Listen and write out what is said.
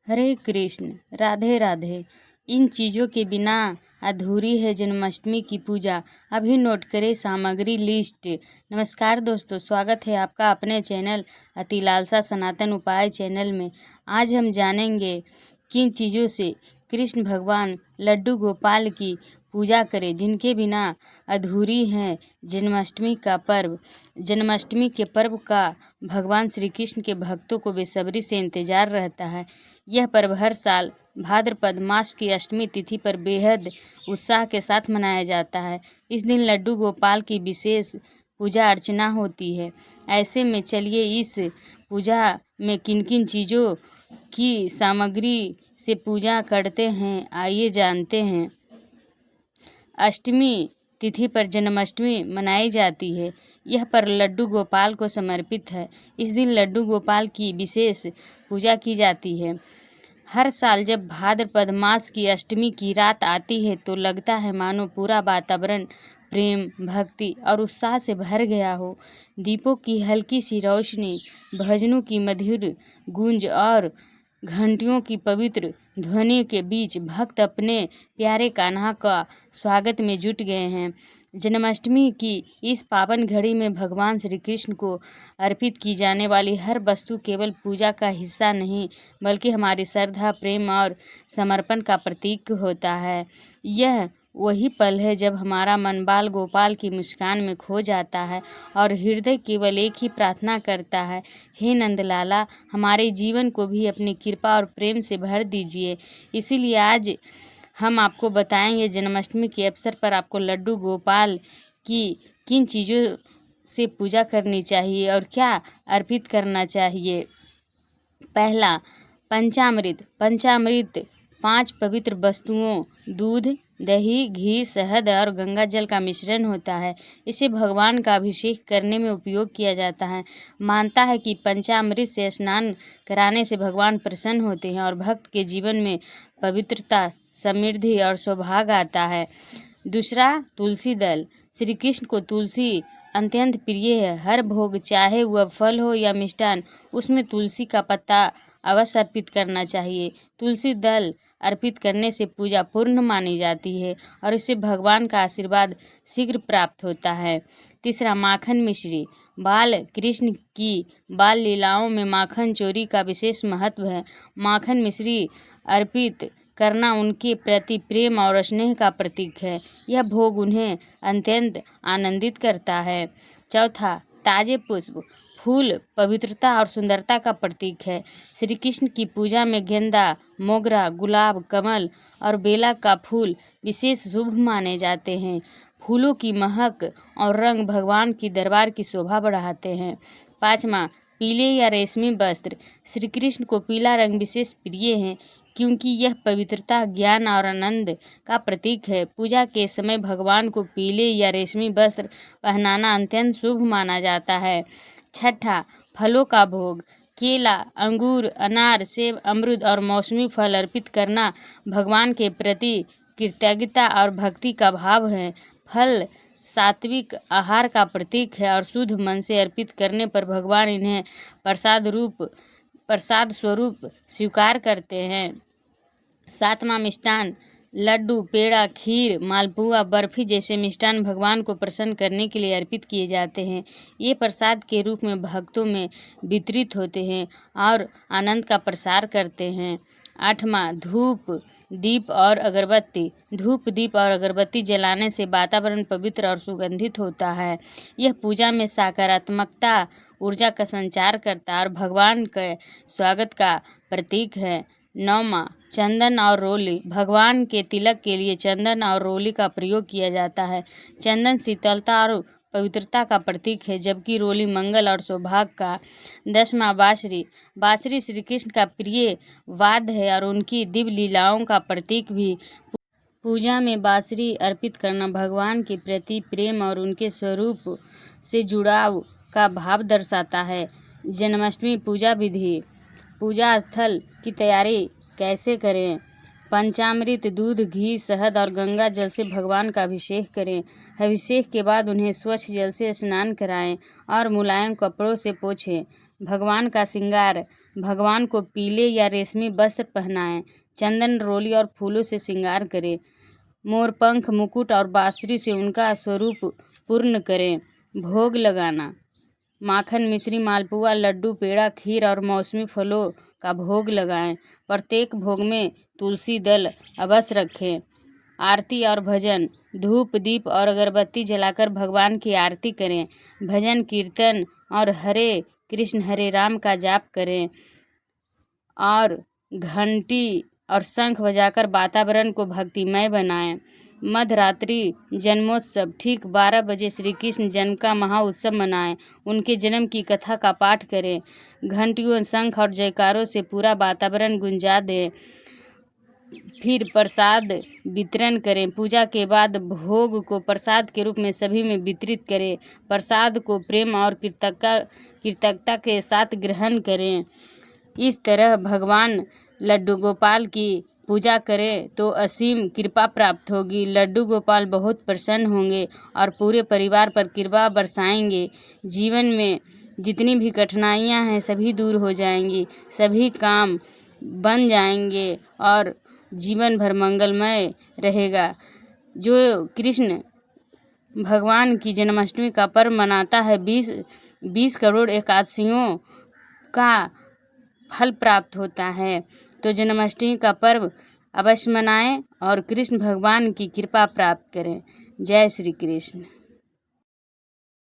हरे कृष्ण, राधे राधे। इन चीज़ों के बिना अधूरी है जन्माष्टमी की पूजा। अभी नोट करें सामग्री लिस्ट। नमस्कार दोस्तों, स्वागत है आपका अपने चैनल अति लालसा सनातन उपाय चैनल में। आज हम जानेंगे किन चीज़ों से कृष्ण भगवान लड्डू गोपाल की पूजा करें, जिनके बिना अधूरी है जन्माष्टमी का पर्व। जन्माष्टमी के पर्व का भगवान श्री कृष्ण के भक्तों को बेसब्री से इंतजार रहता है। यह पर्व हर साल भाद्रपद मास की अष्टमी तिथि पर बेहद उत्साह के साथ मनाया जाता है। इस दिन लड्डू गोपाल की विशेष पूजा अर्चना होती है। ऐसे में चलिए इस पूजा में किन किन चीज़ों की सामग्री से पूजा करते हैं, आइए जानते हैं। अष्टमी तिथि पर जन्माष्टमी मनाई जाती है। यह पर्व लड्डू गोपाल को समर्पित है। इस दिन लड्डू गोपाल की विशेष पूजा की जाती है। हर साल जब भाद्रपद मास की अष्टमी की रात आती है तो लगता है मानो पूरा वातावरण प्रेम, भक्ति और उत्साह से भर गया हो। दीपों की हल्की सी रोशनी, भजनों की मधुर गूंज और घंटियों की पवित्र ध्वनि के बीच भक्त अपने प्यारे कान्हा का स्वागत में जुट गए हैं। जन्माष्टमी की इस पावन घड़ी में भगवान श्री कृष्ण को अर्पित की जाने वाली हर वस्तु केवल पूजा का हिस्सा नहीं, बल्कि हमारी श्रद्धा, प्रेम और समर्पण का प्रतीक होता है। यह वही पल है जब हमारा मन बाल गोपाल की मुस्कान में खो जाता है और हृदय केवल एक ही प्रार्थना करता है, हे नंदलाला, हमारे जीवन को भी अपनी कृपा और प्रेम से भर दीजिए। इसीलिए आज हम आपको बताएंगे जन्माष्टमी के अवसर पर आपको लड्डू गोपाल की किन चीज़ों से पूजा करनी चाहिए और क्या अर्पित करना चाहिए। पहला, पंचामृत। पंचामृत 5 पवित्र वस्तुओं दूध, दही, घी, शहद और गंगा जल का मिश्रण होता है। इसे भगवान का अभिषेक करने में उपयोग किया जाता है। मानता है कि पंचामृत से स्नान कराने से भगवान प्रसन्न होते हैं और भक्त के जीवन में पवित्रता, समृद्धि और सौभाग्य आता है। दूसरा, तुलसी दल। श्री कृष्ण को तुलसी अत्यंत प्रिय है। हर भोग, चाहे वह फल हो या मिष्टान, उसमें तुलसी का पत्ता अवश्य अर्पित करना चाहिए। तुलसी दल अर्पित करने से पूजा पूर्ण मानी जाती है और इससे भगवान का आशीर्वाद शीघ्र प्राप्त होता है। तीसरा, माखन मिश्री। बाल कृष्ण की बाल लीलाओं में माखन चोरी का विशेष महत्व है। माखन मिश्री अर्पित करना उनके प्रति प्रेम और स्नेह का प्रतीक है। यह भोग उन्हें अत्यंत आनंदित करता है। चौथा, ताजे पुष्प। फूल पवित्रता और सुंदरता का प्रतीक है। श्री कृष्ण की पूजा में गेंदा, मोगरा, गुलाब, कमल और बेला का फूल विशेष शुभ माने जाते हैं। फूलों की महक और रंग भगवान की दरबार की शोभा बढ़ाते हैं। पाँचवा, पीले या रेशमी वस्त्र। श्री कृष्ण को पीला रंग विशेष प्रिय है क्योंकि यह पवित्रता, ज्ञान और आनंद का प्रतीक है। पूजा के समय भगवान को पीले या रेशमी वस्त्र पहनाना अत्यंत शुभ माना जाता है। छठा, फलों का भोग। केला, अंगूर, अनार, सेब, अमरूद और मौसमी फल अर्पित करना भगवान के प्रति कृतज्ञता और भक्ति का भाव है। फल सात्विक आहार का प्रतीक है और शुद्ध मन से अर्पित करने पर भगवान इन्हें प्रसाद स्वरूप स्वीकार करते हैं। सातवां, मिष्टान। लड्डू, पेड़ा, खीर, मालपुआ, बर्फी जैसे मिष्टान भगवान को प्रसन्न करने के लिए अर्पित किए जाते हैं। ये प्रसाद के रूप में भक्तों में वितरित होते हैं और आनंद का प्रसार करते हैं। आठवां, धूप, दीप और अगरबत्ती। धूप, दीप और अगरबत्ती जलाने से वातावरण पवित्र और सुगंधित होता है। यह पूजा में सकारात्मकता, ऊर्जा का संचार करता है और भगवान के स्वागत का प्रतीक है। नौवां, चंदन और रोली। भगवान के तिलक के लिए चंदन और रोली का प्रयोग किया जाता है। चंदन शीतलता और पवित्रता का प्रतीक है, जबकि रोली मंगल और सौभाग्य का। 10वां, बांसुरी। बांसुरी श्री कृष्ण का प्रिय वाद्य है और उनकी दिव्य लीलाओं का प्रतीक भी। पूजा में बांसुरी अर्पित करना भगवान के प्रति प्रेम और उनके स्वरूप से जुड़ाव का भाव दर्शाता है। जन्माष्टमी पूजा विधि। पूजा स्थल की तैयारी कैसे करें। पंचामृत, दूध, घी, शहद और गंगा जल से भगवान का अभिषेक करें। अभिषेक के बाद उन्हें स्वच्छ जल से स्नान कराएं और मुलायम कपड़ों से पोंछें। भगवान का श्रृंगार। भगवान को पीले या रेशमी वस्त्र पहनाएं, चंदन, रोली और फूलों से श्रृंगार करें। मोरपंख, मुकुट और बांसुरी से उनका स्वरूप पूर्ण करें। भोग लगाना: माखन, मिश्री, मालपुआ, लड्डू, पेड़ा, खीर और मौसमी फलों का भोग लगाएं। प्रत्येक भोग में तुलसी दल अवश्य रखें। आरती और भजन: धूप, दीप और अगरबत्ती जलाकर भगवान की आरती करें। भजन, कीर्तन और हरे कृष्ण हरे राम का जाप करें और घंटी और शंख बजाकर वातावरण को भक्तिमय बनाएं। मध्यरात्रि जन्मोत्सव: ठीक 12 बजे श्री कृष्ण जन्म का महाउत्सव मनाएं। उनके जन्म की कथा का पाठ करें। घंटियों, शंख और जयकारों से पूरा वातावरण गुंजा दें। फिर प्रसाद वितरण करें। पूजा के बाद भोग को प्रसाद के रूप में सभी में वितरित करें। प्रसाद को प्रेम और कृतज्ञता के साथ ग्रहण करें। इस तरह भगवान लड्डू गोपाल की पूजा करें तो असीम कृपा प्राप्त होगी। लड्डू गोपाल बहुत प्रसन्न होंगे और पूरे परिवार पर कृपा बरसाएंगे। जीवन में जितनी भी कठिनाइयां हैं सभी दूर हो जाएंगी, सभी काम बन जाएंगे और जीवन भर मंगलमय रहेगा। जो कृष्ण भगवान की जन्माष्टमी का पर्व मनाता है 20 करोड़ एकादशियों का फल प्राप्त होता है। तो जन्माष्टमी का पर्व अवश्य मनाएं और कृष्ण भगवान की कृपा प्राप्त करें। जय श्री कृष्ण।